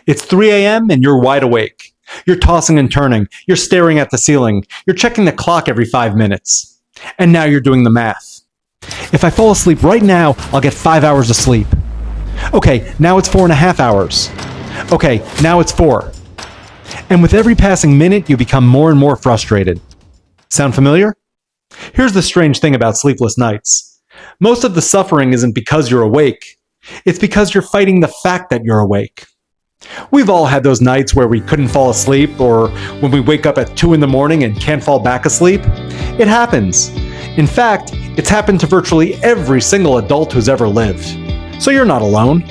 It's 3 a.m. and you're wide awake. You're tossing and turning. You're staring at the ceiling. You're checking the clock every 5 minutes. And now you're doing the math. If I fall asleep right now, I'll get 5 hours of sleep. Okay, now it's 4.5 hours. Okay, now it's 4. And with every passing minute, you become more and more frustrated. Sound familiar? Here's the strange thing about sleepless nights. Most of the suffering isn't because you're awake. It's because you're fighting the fact that you're awake. We've all had those nights where we couldn't fall asleep, or when we wake up at 2 in the morning and can't fall back asleep. It happens. In fact, it's happened to virtually every single adult who's ever lived. So you're not alone.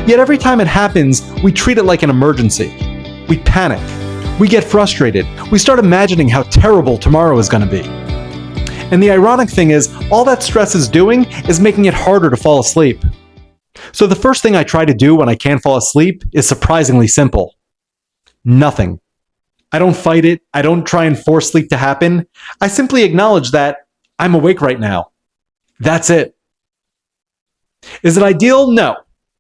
Yet every time it happens, we treat it like an emergency. We panic. We get frustrated. We start imagining how terrible tomorrow is going to be. And the ironic thing is, all that stress is doing is making it harder to fall asleep. So the first thing I try to do when I can't fall asleep is surprisingly simple. Nothing. I don't fight it. I don't try and force sleep to happen. I simply acknowledge that I'm awake right now. That's it. Is it ideal? No.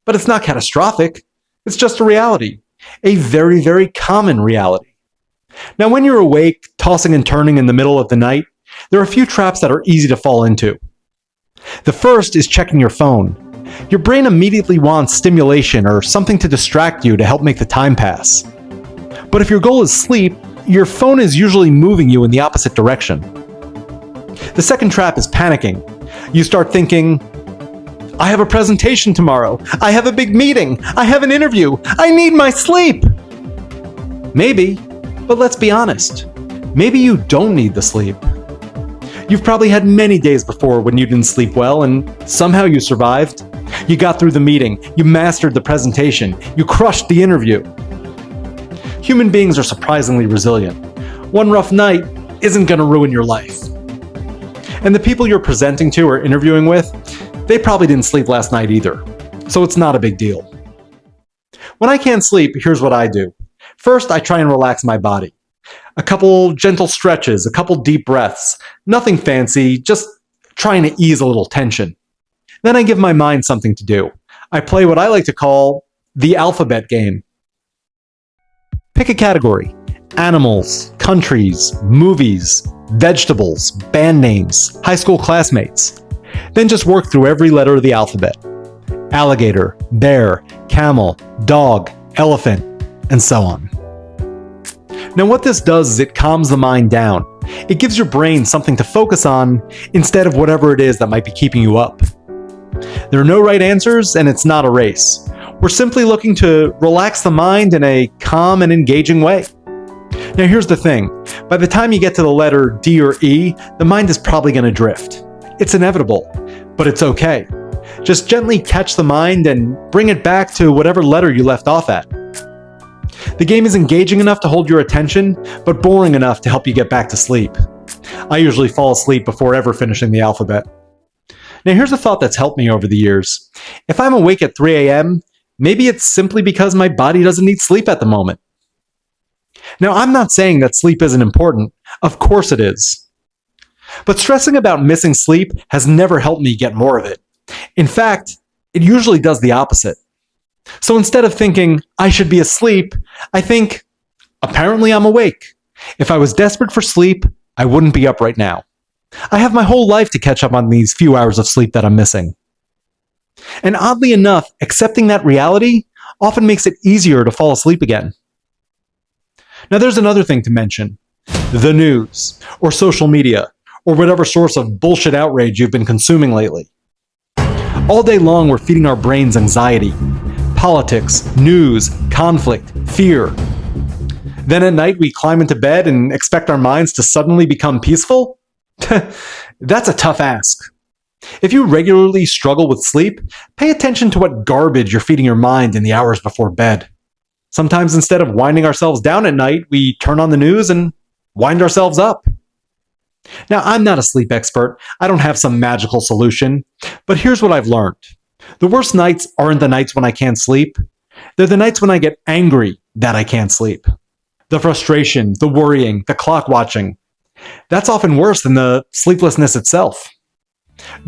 But it's not catastrophic. It's just a reality. A very, very common reality. Now, when you're awake, tossing and turning in the middle of the night, there are a few traps that are easy to fall into. The first is checking your phone. Your brain immediately wants stimulation or something to distract you to help make the time pass. But if your goal is sleep, your phone is usually moving you in the opposite direction. The second trap is panicking. You start thinking, I have a presentation tomorrow. I have a big meeting. I have an interview. I need my sleep. Maybe, but let's be honest. Maybe you don't need the sleep. You've probably had many days before when you didn't sleep well and somehow you survived. You got through the meeting. You mastered the presentation. You crushed the interview. Human beings are surprisingly resilient. One rough night isn't going to ruin your life. And the people you're presenting to or interviewing with, they probably didn't sleep last night either. So it's not a big deal. When I can't sleep, here's what I do. First, I try and relax my body. A couple gentle stretches, a couple deep breaths. Nothing fancy, just trying to ease a little tension. Then I give my mind something to do. I play what I like to call the alphabet game. Pick a category. Animals, countries, movies, vegetables, band names, high school classmates. Then just work through every letter of the alphabet. Alligator, bear, camel, dog, elephant, and so on. Now what this does is it calms the mind down. It gives your brain something to focus on instead of whatever it is that might be keeping you up. There are no right answers, and it's not a race. We're simply looking to relax the mind in a calm and engaging way. Now here's the thing. By the time you get to the letter D or E, the mind is probably going to drift. It's inevitable, but it's okay. Just gently catch the mind and bring it back to whatever letter you left off at. The game is engaging enough to hold your attention, but boring enough to help you get back to sleep. I usually fall asleep before ever finishing the alphabet. Now here's a thought that's helped me over the years. If I'm awake at 3 a.m., maybe it's simply because my body doesn't need sleep at the moment. Now I'm not saying that sleep isn't important. Of course it is. But stressing about missing sleep has never helped me get more of it. In fact, it usually does the opposite. So instead of thinking, I should be asleep, I think, apparently I'm awake. If I was desperate for sleep, I wouldn't be up right now. I have my whole life to catch up on these few hours of sleep that I'm missing. And oddly enough, accepting that reality often makes it easier to fall asleep again. Now there's another thing to mention. The news, or social media, or whatever source of bullshit outrage you've been consuming lately. All day long we're feeding our brains anxiety. Politics, news, conflict, fear. Then at night we climb into bed and expect our minds to suddenly become peaceful? That's a tough ask. If you regularly struggle with sleep, pay attention to what garbage you're feeding your mind in the hours before bed. Sometimes instead of winding ourselves down at night, we turn on the news and wind ourselves up. Now, I'm not a sleep expert. I don't have some magical solution. But here's what I've learned. The worst nights aren't the nights when I can't sleep. They're the nights when I get angry that I can't sleep. The frustration, the worrying, the clock watching. That's often worse than the sleeplessness itself.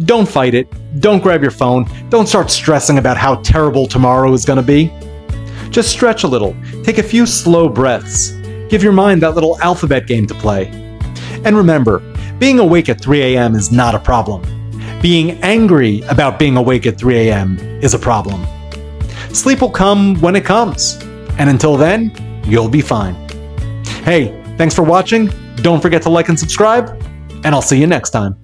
Don't fight it. Don't grab your phone. Don't start stressing about how terrible tomorrow is going to be. Just stretch a little, take a few slow breaths, give your mind that little alphabet game to play. And remember, being awake at 3 a.m. is not a problem. Being angry about being awake at 3 a.m. is a problem. Sleep will come when it comes, and until then, you'll be fine. Hey, thanks for watching. Don't forget to like and subscribe, and I'll see you next time.